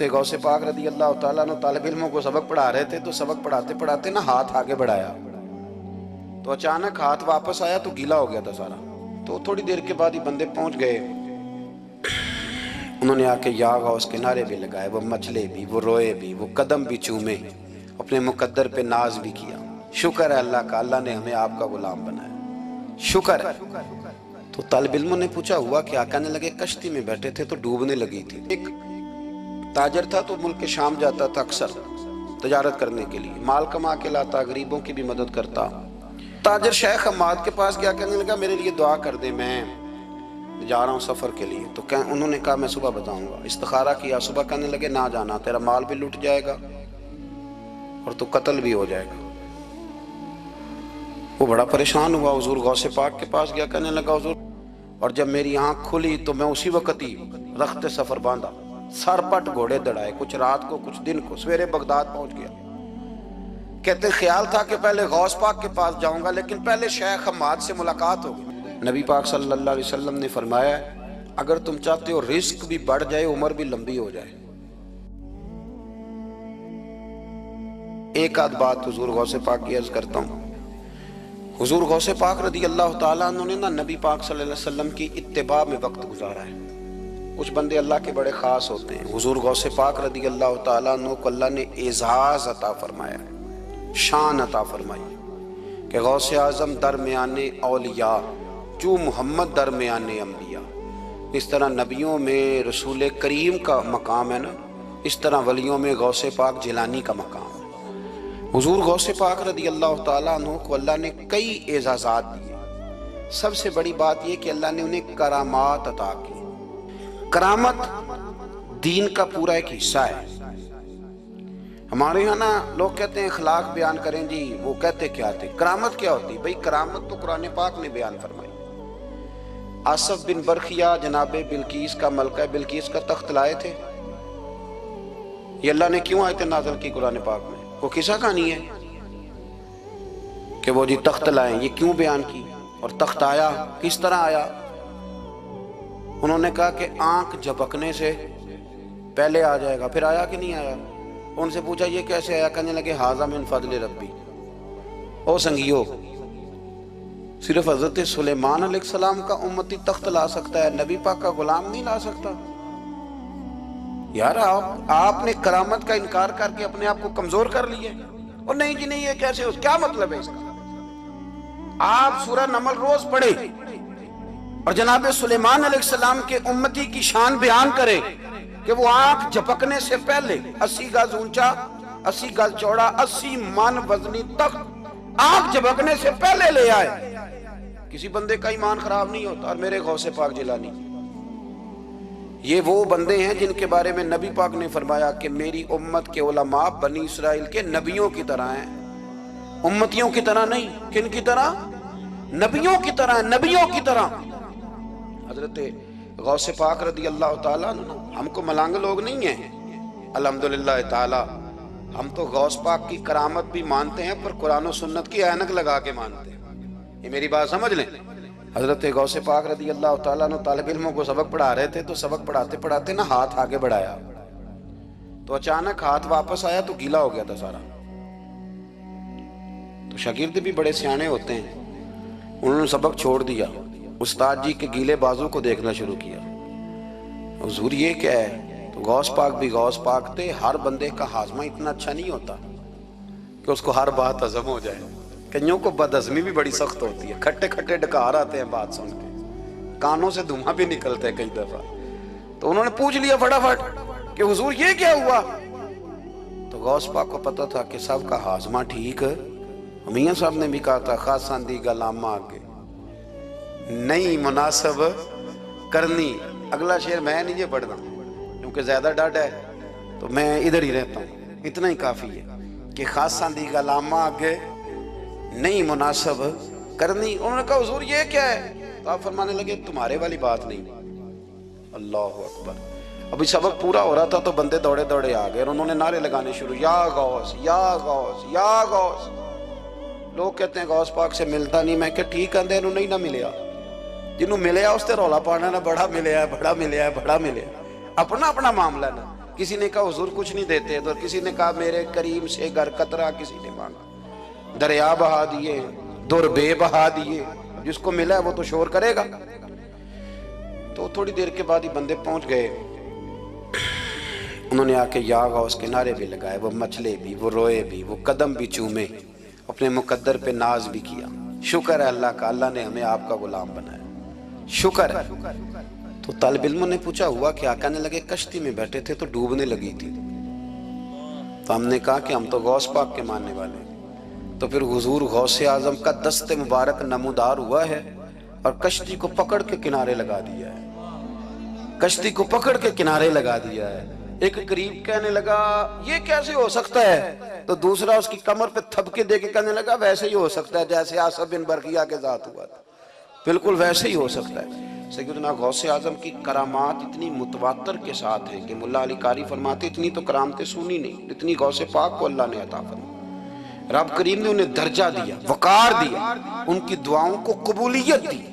حضرت غوث پاک رضی اللہ تعالیٰ عنہ طالب علموں کو سبق پڑھا رہے تھے، تو سبق پڑھاتے پڑھاتے نا ہاتھ آگے بڑھایا تو اچانک ہاتھ واپس آیا تو گیلا ہو گیا تھا سارا۔ تو تھوڑی دیر کے بعد ہی بندے پہنچ گئے، انہوں نے آ کے یا غوث کے نعرے بھی لگائے، وہ مچلے بھی، وہ روئے بھی، وہ قدم بھی چومے، اپنے مقدر پہ ناز بھی کیا۔ شکر ہے اللہ کا، اللہ نے ہمیں آپ کا غلام بنایا، شکر ہے۔ تو طالب علموں نے پوچھا ہوا کیا؟ کہنے لگے کشتی میں بیٹھے تھے تو ڈوبنے لگی تھی۔ ایک تاجر تھا تو ملک شام جاتا تھا اکثر تجارت کرنے کے لیے، مال کما کے لاتا، غریبوں کی بھی مدد کرتا۔ تاجر شیخ حماد کے پاس گیا، کہنے لگا میرے لیے دعا کر دے، میں جا رہا ہوں سفر کے لیے۔ تو انہوں نے کہا میں صبح بتاؤں گا۔ استخارہ کیا صبح، کہنے لگے نہ جانا، تیرا مال بھی لٹ جائے گا اور تو قتل بھی ہو جائے گا۔ وہ بڑا پریشان ہوا، حضور غوث پاک کے پاس گیا، کہنے لگا حضور، اور جب میری آنکھ کھلی تو میں اسی وقت ہی رخت سفر باندھا، سر پٹ گھوڑے دڑائے، کچھ رات کو کچھ دن کو، سویرے بغداد پہنچ گیا۔ کہتے خیال تھا کہ پہلے غوث پاک کے پاس جاؤں گا، لیکن پہلے شیخ حماد سے ملاقات ہوگی۔ نبی پاک صلی اللہ علیہ وسلم نے فرمایا اگر تم چاہتے ہو رزق بھی بڑھ جائے، عمر بھی لمبی ہو جائے، ایک آدھ بات حضور غوث پاک کی عرض کرتا ہوں۔ حضور غوث پاک رضی اللہ تعالیٰ عنہ نے نبی پاک صلی اللہ علیہ وسلم کی اتباع میں وقت گزارا ہے۔ کچھ بندے اللہ کے بڑے خاص ہوتے ہیں۔ حضور غوث پاک رضی اللہ تعالیٰ عنہ کو اللہ نے اعزاز عطا فرمایا، شان عطا فرمائی کہ غوث اعظم درمیان اولیاء، جو محمد درمیان انبیاء۔ اس طرح نبیوں میں رسول کریم کا مقام ہے نا، اس طرح ولیوں میں غوث پاک جیلانی کا مقام ہے۔ حضور غوث پاک رضی اللہ تعالیٰ عنہ کو اللہ نے کئی اعزازات دیے۔ سب سے بڑی بات یہ کہ اللہ نے انہیں کرامات عطا کی۔ کرامت دین کا پورا ایک حصہ ہے۔ ہمارے یہاں نا لوگ کہتے ہیں اخلاق بیان کریں جی، وہ کہتے کیا تھے؟ کرامت کیا ہوتی؟ بھئی کرامت تو قرآن پاک نے بیان فرمائی۔ آصف بن برخیہ جناب بلقیس کا، ملکہ بلقیس کا تخت لائے تھے۔ یہ اللہ نے کیوں آیت نازل کی قرآن پاک میں؟ وہ قصہ کہانی ہے کہ وہ جی تخت لائیں، یہ کیوں بیان کی؟ اور تخت آیا کس طرح آیا؟ انہوں نے کہا کہ آنکھ جھپکنے سے پہلے آ جائے گا، پھر آیا کہ نہیں آیا؟ ان سے پوچھا یہ کیسے آیا؟ کہنے لگے ھذا من فضل ربی۔ او سنگیو، صرف حضرت سلیمان علیہ السلام کا امتی تخت لا سکتا ہے، نبی پاک کا غلام نہیں لا سکتا؟ یار آپ نے کرامت کا انکار کر کے اپنے آپ کو کمزور کر لیا۔ اور نہیں جی نہیں، یہ کیسے ہو؟ کیا مطلب ہے اس کا؟ آپ سورہ نمل روز پڑھے اور جناب سلیمان علیہ السلام کے امتی کی شان بیان کرے کہ وہ آنکھ جھپکنے سے پہلے 80 گز اونچا، 80 گز چوڑا، 80 من وزنی تخت آنکھ جھپکنے سے پہلے لے آئے۔ کسی بندے کا ایمان خراب نہیں ہوتا۔ اور میرے غوث پاک جیلانی، یہ وہ بندے ہیں جن کے بارے میں نبی پاک نے فرمایا کہ میری امت کے علماء بنی اسرائیل کے نبیوں کی طرح ہیں، امتیوں کی طرح نہیں۔ کن کی طرح؟ نبیوں کی طرح، نبیوں کی طرح۔ حضرت غوث پاک رضی اللہ تعالیٰ عنہ، ہم کو ملانگ لوگ نہیں ہیں الحمدللہ تعالیٰ، ہم تو غوث پاک کی کرامت بھی مانتے ہیں پر قرآن و سنت کی اینک لگا کے مانتے ہیں۔ یہ میری بات سمجھ لیں۔ حضرت غوث پاک رضی اللہ تعالیٰ عنہ طالب علموں کو سبق پڑھا رہے تھے، تو سبق پڑھاتے پڑھاتے نا ہاتھ آگے بڑھایا تو اچانک ہاتھ واپس آیا تو گیلا ہو گیا تھا سارا۔ تو شاگرد بھی بڑے سیانے ہوتے ہیں، انہوں نے سبق چھوڑ دیا، استاد جی کے گیلے بازو کو دیکھنا شروع کیا۔ حضور یہ کیا ہے؟ تو غوث پاک بھی غوث پاک تھے۔ ہر بندے کا ہاضمہ اتنا اچھا نہیں ہوتا کہ اس کو ہر بات ہضم ہو جائے۔ کئیوں کو بد ہضمی بھی بڑی سخت ہوتی ہے، کھٹے کھٹے ڈکار آتے ہیں بات سن کے، کانوں سے دھواں بھی نکلتے ہیں کئی دفعہ۔ تو انہوں نے پوچھ لیا فٹافٹ کہ حضور یہ کیا ہوا؟ تو غوث پاک کو پتا تھا کہ سب کا ہاضمہ ٹھیک ہے۔ میاں صاحب نے بھی کہا تھا خاصاں دی گلامہ آگے نہیں مناسب کرنی۔ اگلا شعر میں نہیں یہ پڑھنا کیونکہ زیادہ ڈاڈ ہے تو میں ادھر ہی رہتا ہوں، اتنا ہی کافی ہے کہ خاصاں دی گلامہ آگے نہیں مناسب کرنی۔ انہوں نے کہا حضور یہ کیا ہے؟ تو آپ فرمانے لگے تمہارے والی بات نہیں۔ اللہ اکبر۔ ابھی سبق پورا ہو رہا تھا تو بندے دوڑے دوڑے آ گئے اور انہوں نے نعرے لگانے شروع، یا غوث یا غوث یا غوث۔ لوگ کہتے ہیں غوث پاک سے ملتا نہیں، میں کہ ٹھیک ہے انہوں نہیں نہ ملیا، جنہوں ملیا اس تے رولا پانا نہ بڑا ملیا ہے بڑا ملیا ہے بڑا ملیا ہے، اپنا اپنا معاملہ نا۔ کسی نے کہا حضور کچھ نہیں دیتے، تو کسی نے کہا میرے کریم سے گر قطرہ کسی نے مانگا، دریا بہا دیے، در بے بہا دیے، جس کو ملا ہے وہ تو شور کرے گا۔ تو تھوڑی دیر کے بعد ہی بندے پہنچ گئے، انہوں نے آ کے یا غوث کے نعرے بھی لگائے، وہ مچلے بھی، وہ روئے بھی، وہ قدم بھی چومے، اپنے مقدر پہ ناز بھی کیا۔ شکر ہے اللہ کا، اللہ نے ہمیں آپ کا غلام بنایا، شکر ہے۔ تو طالب علموں نے پوچھا ہوا کیا؟ کہنے لگے کشتی میں بیٹھے تھے تو ڈوبنے لگی تھی، تو ہم نے کہا کہ ہم تو غوث پاک کے ماننے والے ہیں، تو پھر حضور غوث اعظم کا دست مبارک نمودار ہوا ہے اور کشتی کو پکڑ کے کنارے لگا دیا ہے، کشتی کو پکڑ کے کنارے لگا دیا ہے۔ ایک قریب کہنے لگا یہ کیسے ہو سکتا ہے؟ تو دوسرا اس کی کمر پہ تھپکے دے کے کہنے لگا ویسے ہی ہو سکتا ہے جیسے آصف بن برقیہ کے ذات ہوا تھا، بالکل ویسے ہی ہو سکتا ہے۔ سیدنا غوث اعظم کی کرامات اتنی متواتر کے ساتھ ہیں کہ ملا علی قاری فرماتے اتنی تو کرامتیں سنی نہیں اتنی غوث پاک کو اللہ نے عطا فرمائی۔ رب کریم نے انہیں درجہ دیا، وقار دیا، ان کی دعاؤں کو قبولیت دی،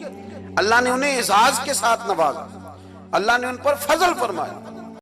اللہ نے انہیں اعزاز کے ساتھ نوازا، اللہ نے ان پر فضل فرمایا۔